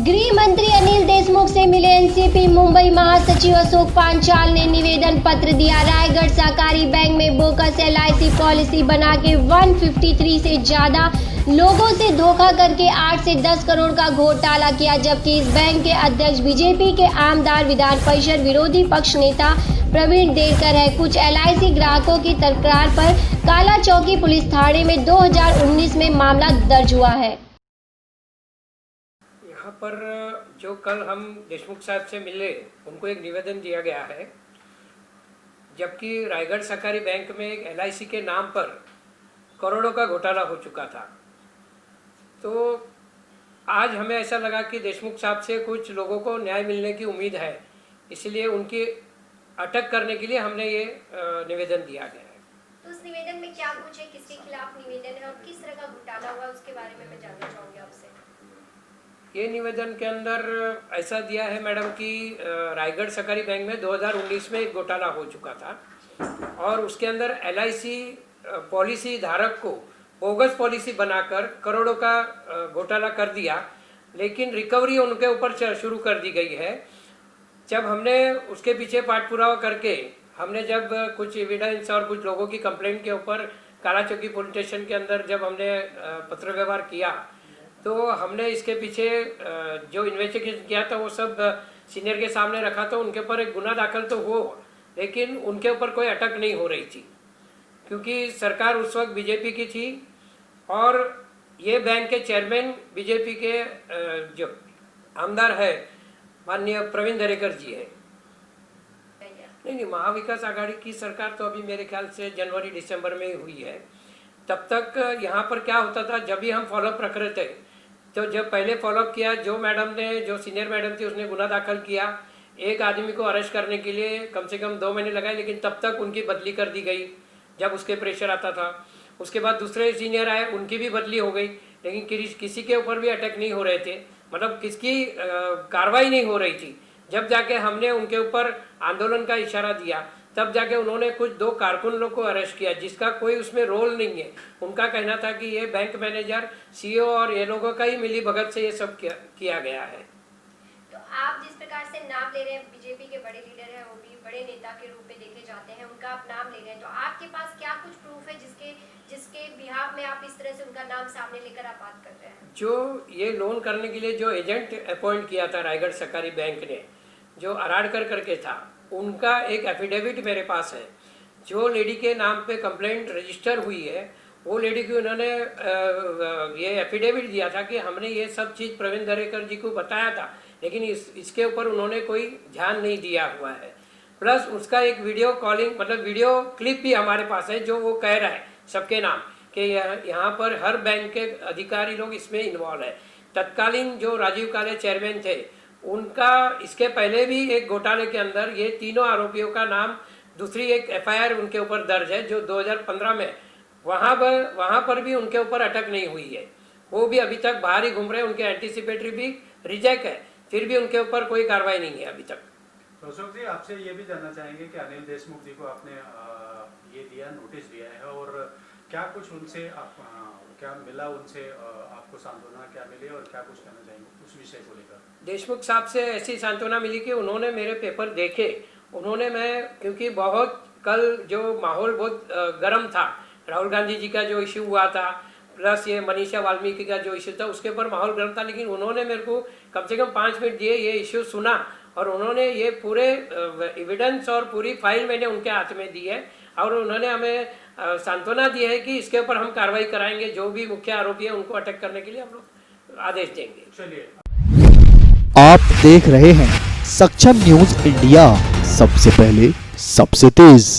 गृह मंत्री अनिल देशमुख से मिले एनसीपी मुंबई महासचिव अशोक पांचाल ने निवेदन पत्र दिया। रायगढ़ सहकारी बैंक में बोगस LIC पॉलिसी बना के 153 से ज्यादा लोगों से धोखा करके 8 से 10 करोड़ का घोटाला किया, जबकि इस बैंक के अध्यक्ष बीजेपी के आमदार विधान परिषद विरोधी पक्ष नेता प्रवीण देरकर है। कुछ LIC ग्राहकों की तकरार पर काला चौकी पुलिस थाने में 2019 में मामला दर्ज हुआ है। यहाँ पर जो कल हम देशमुख साहब से मिले उनको एक निवेदन दिया गया है, जबकि रायगढ़ सहकारी बैंक में एक LIC के नाम पर करोड़ों का घोटाला हो चुका था। तो आज हमें ऐसा लगा कि देशमुख साहब से कुछ लोगों को न्याय मिलने की उम्मीद है, इसलिए उनकी अटक करने के लिए हमने ये निवेदन दिया गया है। तो उस निवेदन में क्या कुछ है, किसके खिलाफ निवेदन है और किस तरह का घोटाला हुआ उसके बारे में मैं जानना चाहूँगी आपसे। ये निवेदन के अंदर ऐसा दिया है मैडम कि रायगढ़ सहकारी बैंक में 2019 में एक घोटाला हो चुका था और उसके अंदर LIC पॉलिसी धारक को बोगस पॉलिसी बनाकर करोड़ों का घोटाला कर दिया, लेकिन रिकवरी उनके ऊपर शुरू कर दी गई है। जब हमने उसके पीछे पाठ पुरावा करके हमने जब कुछ एविडेंस और कुछ लोगों की कंप्लेंट के ऊपर काला चौकी पुलिस स्टेशन के अंदर जब हमने पत्र व्यवहार किया, तो हमने इसके पीछे जो इन्वेस्टिगेशन किया था वो सब सीनियर के सामने रखा। तो उनके ऊपर एक गुना दाखिल तो हो, लेकिन उनके ऊपर कोई अटक नहीं हो रही थी, क्योंकि सरकार उस वक्त बीजेपी की थी और ये बैंक के चेयरमैन बीजेपी के जो आमदार है माननीय प्रवीण दरेकर जी है। नहीं, महाविकास आघाड़ी की सरकार तो अभी मेरे ख्याल से जनवरी दिसंबर में ही हुई है। तब तक यहाँ पर क्या होता था, जब भी हम फॉलोअप रख रहे थे, तो जब पहले फॉलोअप किया जो मैडम ने, जो सीनियर मैडम थी, उसने गुना दाखिल किया। एक आदमी को अरेस्ट करने के लिए कम से कम 2 महीने लगाए, लेकिन तब तक उनकी बदली कर दी गई जब उसके प्रेशर आता था। उसके बाद दूसरे सीनियर आए, उनकी भी बदली हो गई, लेकिन किसी के ऊपर भी अटैक नहीं हो रहे थे, मतलब किसकी कार्रवाई नहीं हो रही थी। जब जाके हमने उनके ऊपर आंदोलन का इशारा दिया, तब जाके उन्होंने कुछ 2 कारकुन लोग को अरेस्ट किया, जिसका कोई उसमें रोल नहीं है। उनका कहना था कि ये बैंक मैनेजर, CEO और ये लोगों का ही मिली भगत से ये सब किया गया है। तो आप जिस प्रकार से नाम ले रहे हैं, बीजेपी के बड़े लीडर हैं, वो भी बड़े नेता के रूप में देखे जाते हैं, उनका आप नाम ले रहे हैं, तो आपके पास क्या कुछ प्रूफ है जिसके बिहाफ में आप इस तरह से उनका नाम सामने लेकर आप बात कर रहे हैं? जो ये लोन करने के लिए जो एजेंट अपॉइंट किया था रायगढ़ सहकारी बैंक ने, जो अराड़कर करके था, उनका एक एफिडेविट मेरे पास है। जो लेडी के नाम पे कंप्लेंट रजिस्टर हुई है, वो लेडी की उन्होंने ये एफिडेविट दिया था कि हमने ये सब चीज़ प्रवीण दरेकर जी को बताया था, लेकिन इसके ऊपर उन्होंने कोई ध्यान नहीं दिया हुआ है। प्लस उसका एक वीडियो कॉलिंग, मतलब वीडियो क्लिप भी हमारे पास है, जो वो कह रहा है सबके नाम कि यहाँ पर हर बैंक के अधिकारी लोग इसमें इन्वॉल्व है। तत्कालीन जो राजीव काले चेयरमैन थे, उनका इसके पहले भी एक घोटाले के अंदर ये तीनों आरोपियों का नाम, दूसरी एक FIR उनके ऊपर दर्ज है जो 2015 में, वहाँ पर भी उनके ऊपर अटक नहीं हुई है। वो भी अभी तक बाहर ही घूम रहे हैं, उनके एंटीसिपेटरी भी रिजेक्ट है, फिर भी उनके ऊपर कोई कार्रवाई नहीं है अभी तक। अशोक जी, आपसे ये भी जानना चाहेंगे कि अनिल देशमुख जी को आपने ये दिया, नोटिस दिया है, और क्या कुछ उनसे क्या मिला, उनसे आपको सांत्वना क्या मिली और क्या कुछ कहना चाहेंगे उस विषय को लेकर? देशमुख साहब से ऐसी सांत्वना मिली कि उन्होंने मेरे पेपर देखे, उन्होंने, क्योंकि बहुत कल जो माहौल बहुत गर्म था, राहुल गांधी जी का जो इशू हुआ था, प्लस ये मनीषा वाल्मीकि का जो इशू था, उसके ऊपर माहौल गर्म था, लेकिन उन्होंने मेरे को कम से कम 5 मिनट दिए, ये इशू सुना और उन्होंने ये पूरे एविडेंस और पूरी फाइल मैंने उनके हाथ में दी है और उन्होंने हमें सांत्वना दी है कि इसके ऊपर हम कार्रवाई कराएंगे, जो भी मुख्य आरोपी है उनको अटक करने के लिए हम लोग आदेश देंगे। चलिए, आप देख रहे हैं सक्षम न्यूज इंडिया, सबसे पहले सबसे तेज।